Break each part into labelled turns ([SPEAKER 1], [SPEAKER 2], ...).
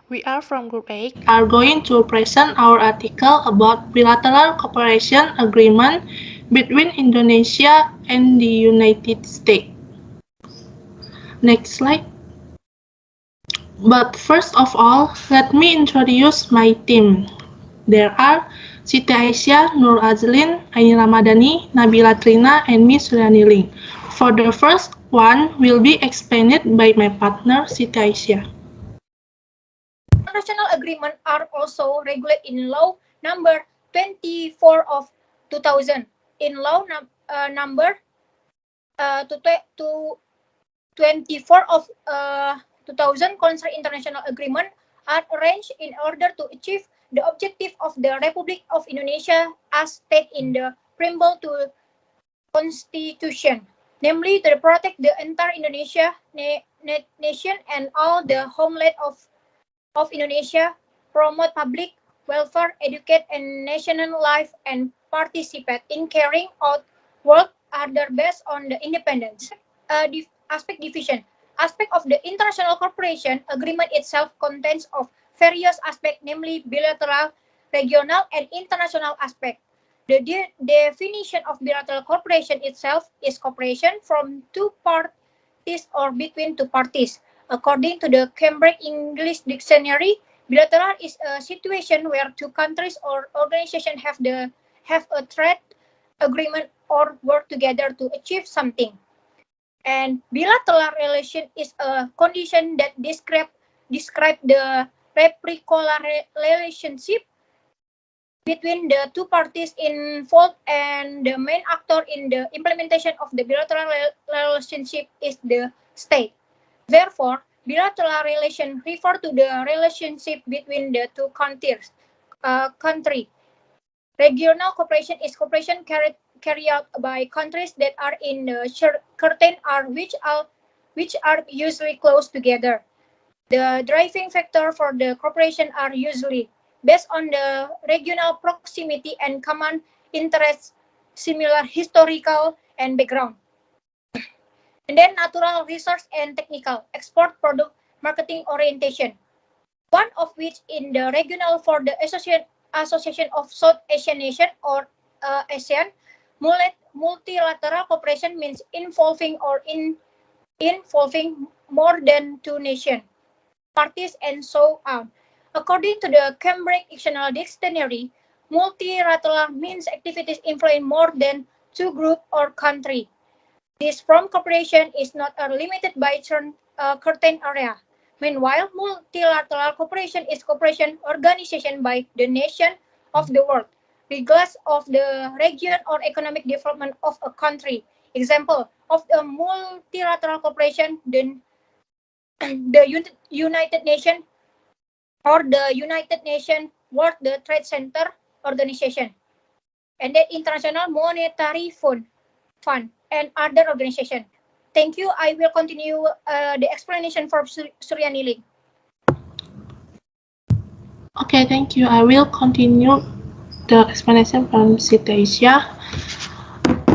[SPEAKER 1] We are from Group A.
[SPEAKER 2] Are going to present our article about bilateral cooperation agreement between Indonesia and the United States. Next slide. But first of all, let me introduce my team. There are Siti Aisyah, Nur Azlin, Aini Ramadhani, Nabila Trina, and Miss Suryani Ling. For the first one will be explained by my partner Siti Aisyah.
[SPEAKER 3] International agreements are also regulated in Law Number 24 of 2000. In Law Number 24 of 2000, concerned international agreement are arranged in order to achieve the objective of the Republic of Indonesia as stated in the preamble to Constitution, namely to protect the entire Indonesia nation and all the homeland of Indonesia, promote public welfare, educate and national life, and participate in carrying out work other based on the independence. Aspect division. Aspect of the international cooperation agreement itself contains of various aspects, namely bilateral, regional, and international aspects. The definition of bilateral cooperation itself is cooperation from two parties or between two parties. According to the Cambridge English Dictionary, bilateral is a situation where two countries or organizations have a trade agreement or work together to achieve something. And bilateral relation is a condition that describe the reciprocal relationship between the two parties involved, and the main actor in the implementation of the bilateral relationship is the state. Therefore, bilateral relation refer to the relationship between the two countries. Regional cooperation is cooperation carried out by countries that are in the certain which are usually close together. The driving factor for the cooperation are usually based on the regional proximity and common interests, similar historical and background. And then natural resource and technical, export product marketing orientation. One of which in the regional for the Association of South Asian Nations or ASEAN, multilateral cooperation means involving more than two nations, parties, and so on. According to the Cambridge Dictionary, multilateral means activities involving more than two groups or countries. This form cooperation is not limited by certain area. Meanwhile, multilateral cooperation is cooperation organization by the nation of the world, regardless of the region or economic development of a country. Example of the multilateral cooperation, the United Nations or the United Nations World Trade Center Organization, and the International Monetary Fund, and other organizations. Thank you. I will continue the explanation for Suryani Ling.
[SPEAKER 2] Okay, thank you. I will continue the explanation from Siti Aisyah.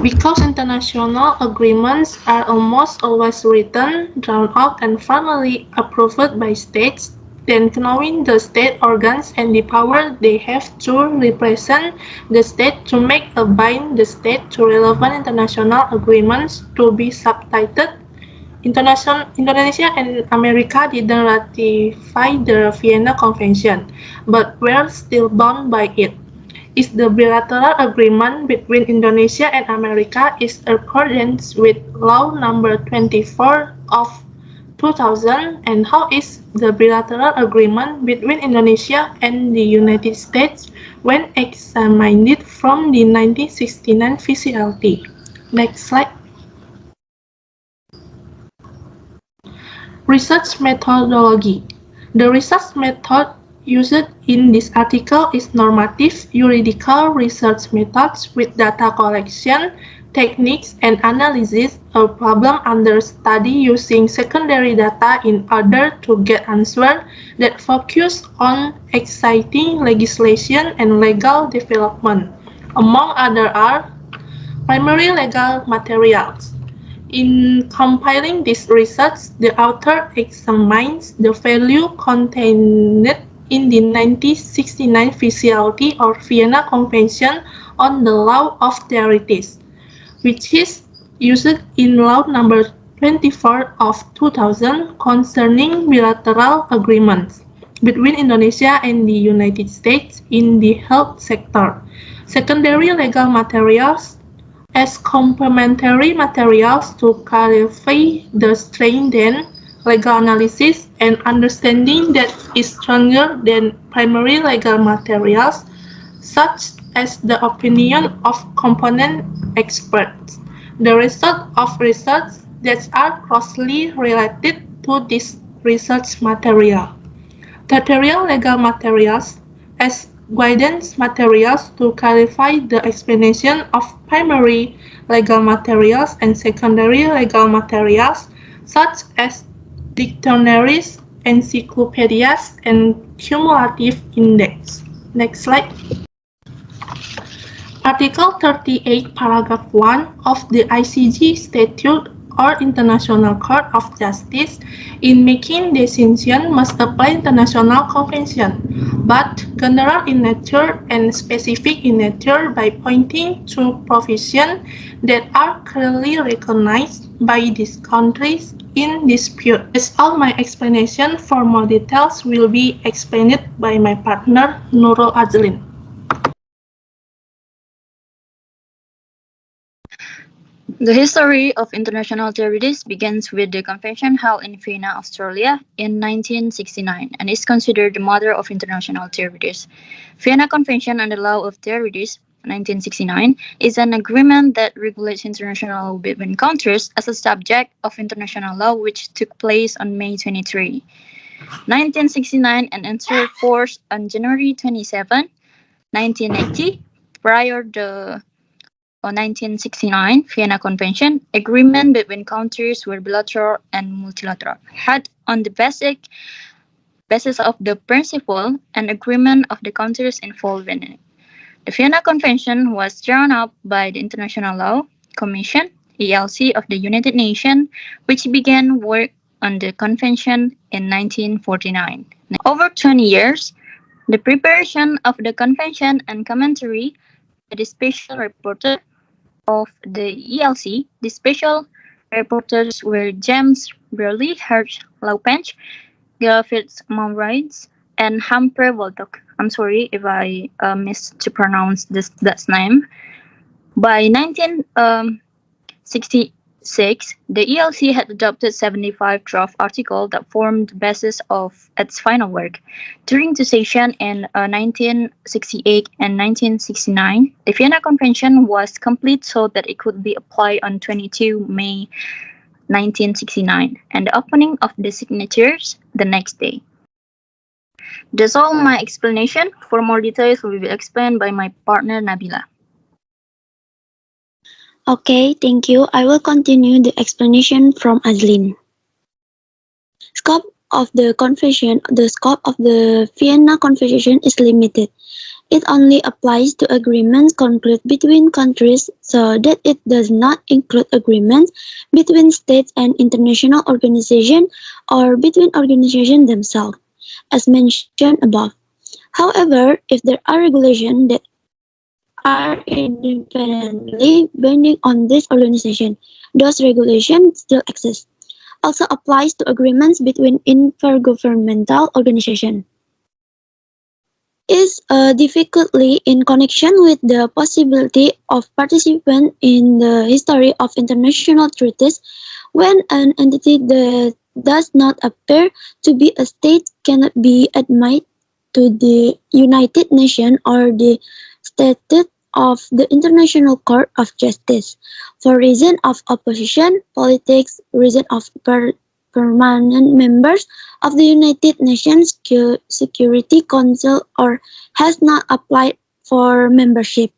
[SPEAKER 2] Because international agreements are almost always written, drawn up, and formally approved by states, then knowing the state organs and the power they have to represent the state to make a bind the state to relevant international agreements to be subtitled. Indonesia and America didn't ratify the Vienna Convention, but were still bound by it. Is the bilateral agreement between Indonesia and America in accordance with Law Number 24 of 2000, and how is the bilateral agreement between Indonesia and the United States when examined from the 1969 VCLT? Next slide. Research methodology. The research method used in this article is normative juridical research methods with data collection, techniques, and analysis of problem under study using secondary data in order to get answers that focus on exciting legislation and legal development. Among other are primary legal materials. In compiling this research, the author examines the value contained in the 1969 Specialty or Vienna Convention on the Law of Treaties, which is used in Law Number 24 of 2000 concerning bilateral agreements between Indonesia and the United States in the health sector. Secondary legal materials as complementary materials to clarify the strength then legal analysis and understanding that is stronger than primary legal materials, such as the opinion of component experts. The result of research that are closely related to this research material. Tertiary legal materials as guidance materials to clarify the explanation of primary legal materials and secondary legal materials, such as dictionaries, encyclopedias, and cumulative index. Next slide. Article 38, paragraph 1 of the ICJ Statute or International Court of Justice in making decision must apply international convention, but general in nature and specific in nature by pointing to provisions that are clearly recognized by these countries in dispute. That's all my explanation. For more details will be explained by my partner Nurul Azlin.
[SPEAKER 1] The history of international treaties begins with the convention held in Vienna, Australia in 1969 and is considered the mother of international treaties. Vienna Convention on the Law of Treaties 1969 is an agreement that regulates international law between countries as a subject of international law which took place on May 23, 1969 and entered force on January 27, 1980. Prior the 1969 Vienna Convention, agreement between countries were bilateral and multilateral, had on the basis of the principle and agreement of the countries involved in it. The Vienna Convention was drawn up by the International Law Commission, ELC of the United Nations, which began work on the convention in 1949. Over 20 years, the preparation of the convention and commentary by the special rapporteur of the ELC, the special rapporteurs were James Burley, Hertz Laupench, Gerfitz Maurits, and Humphrey Waldock. I'm sorry if I mispronounce that name. By 1966, the ELC had adopted 75 draft articles that formed the basis of its final work. During the session in 1968 and 1969, the Vienna Convention was complete so that it could be applied on 22 May 1969, and the opening of the signatures the next day. That's all my explanation. For more details will be explained by my partner Nabila.
[SPEAKER 4] Okay, thank you. I will continue the explanation from Azlin. Scope of the convention. The scope of the Vienna Convention is limited. It only applies to agreements concluded between countries, so that it does not include agreements between states and international organizations or between organizations themselves, as mentioned above. However, if there are regulations that are independently binding on this organization, those regulations still exist. Also applies to agreements between intergovernmental organizations. Is difficultly in connection with the possibility of participation in the history of international treaties when an entity that does not appear to be a state cannot be admitted to the United Nations or the Statute of the International Court of Justice for reason of opposition, politics, reason of permanent members of the United Nations Security Council or has not applied for membership.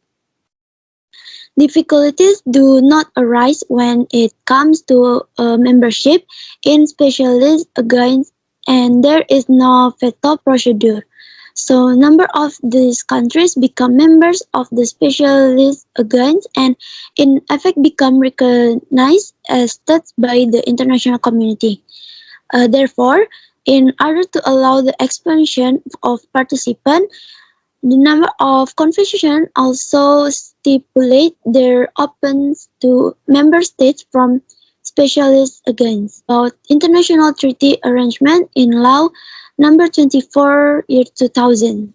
[SPEAKER 4] Difficulties do not arise when it comes to membership in specialist against and there is no veto procedure. So number of these countries become members of the specialist against and in effect become recognized as states by the international community. Therefore, in order to allow the expansion of participants, the number of conventions also stipulate their opens to member states from specialists against about international treaty arrangement in law number 24 year 2000.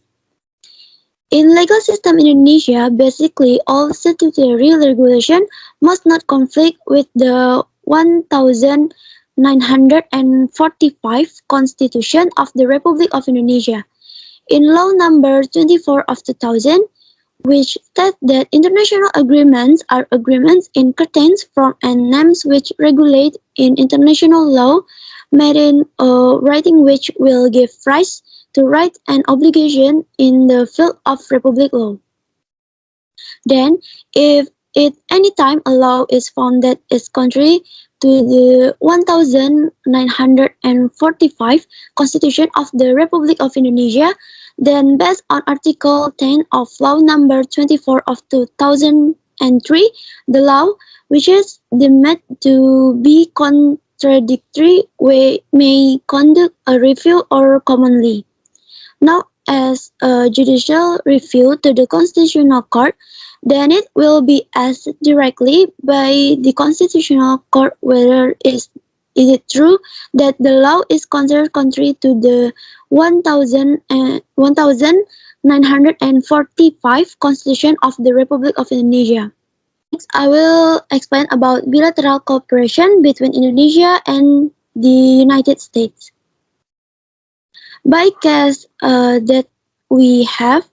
[SPEAKER 4] In legal system Indonesia, basically all statutory regulation must not conflict with the 1945 Constitution of the Republic of Indonesia. In Law Number 24 of 2000, which states that international agreements are agreements in curtains from and names which regulate in international law made in writing which will give rise to rights and obligation in the field of republic law. Then, if at any time a law is found that is contrary to the 1945 Constitution of the Republic of Indonesia, then based on Article 10 of Law Number 24 of 2003, the law, which is deemed to be contradictory, may conduct a review or commonly. Now, as a judicial review to the Constitutional Court, then it will be asked directly by the Constitutional Court whether is it true that the law is considered contrary to the 1945 Constitution of the Republic of Indonesia. Next, I will explain about bilateral cooperation between Indonesia and the United States. By case that we have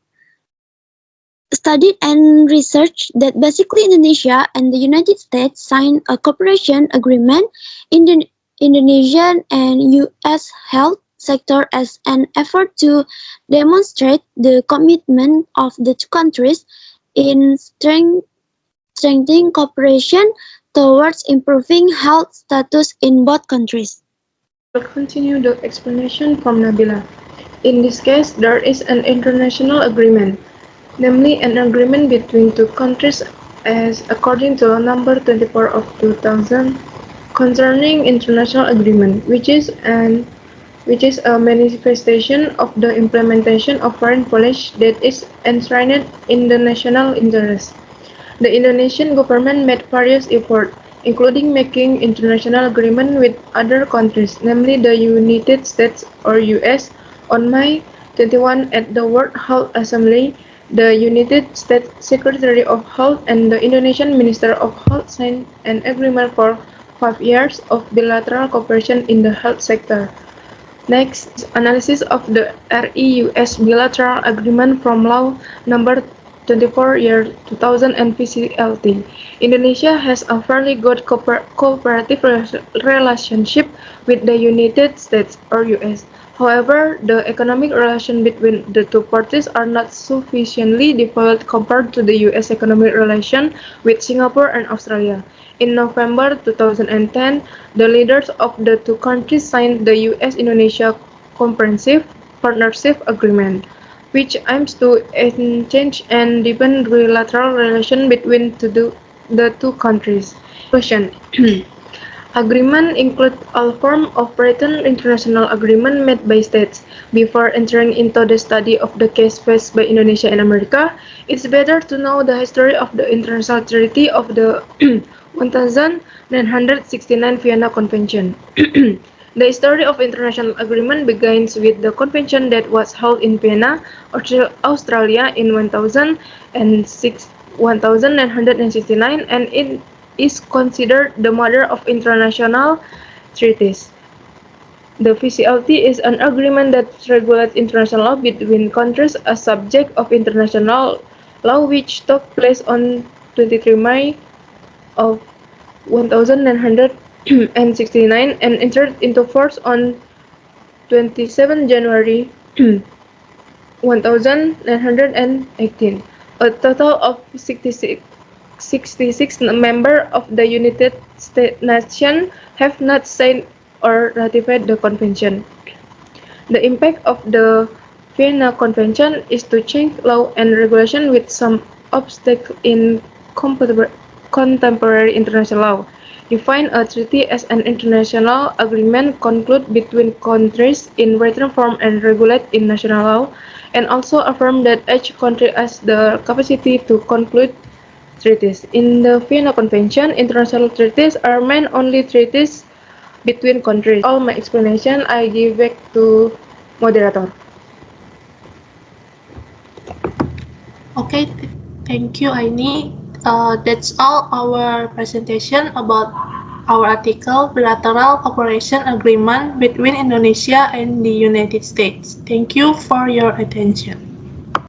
[SPEAKER 4] studied and researched that basically Indonesia and the United States signed a cooperation agreement in the Indonesian and U.S. health sector as an effort to demonstrate the commitment of the two countries in strengthening cooperation towards improving health status in both countries.
[SPEAKER 2] We'll continue the explanation from Nabila. In this case, there is an international agreement, namely an agreement between two countries as according to Law Number 24 of 2000 concerning international agreement, which is a manifestation of the implementation of foreign policy that is enshrined in the national interest. The Indonesian government made various efforts, including making international agreement with other countries, namely the United States or US. On May 21 at the World Health Assembly, the United States Secretary of Health and the Indonesian Minister of Health signed an agreement for 5 years of bilateral cooperation in the health sector. Next, analysis of the RE-US bilateral agreement from Law Number 24 year 2000 and PCLT. Indonesia has a fairly good cooperative relationship with the United States or US. However, the economic relations between the two parties are not sufficiently developed compared to the US economic relation with Singapore and Australia. In November 2010, the leaders of the two countries signed the US-Indonesia Comprehensive Partnership Agreement, which aims to enhance and deepen bilateral relations between the two countries. Question. Agreement include all forms of written international agreement made by states. Before entering into the study of the case faced by Indonesia and America, it's better to know the history of the international treaty of the 1969 Vienna Convention. The history of international agreement begins with the convention that was held in Vienna, Australia in 1969, and it is considered the mother of international treaties. The PCLT is an agreement that regulates international law between countries, a subject of international law which took place on 23 May of 1969 and entered into force on 27 January 1918. A total of 66 members of the United Nations have not signed or ratified the convention. The impact of the Vienna Convention is to change law and regulation with some obstacle in contemporary international law. Define a treaty as an international agreement concluded between countries in written form and regulated in national law, and also affirm that each country has the capacity to conclude treaties. In the Vienna Convention, international treaties are meant only treaties between countries. All my explanation I give back to moderator. Okay, thank you, Aini. That's all our presentation about our article, Bilateral Cooperation Agreement between Indonesia and the United States. Thank you for your attention.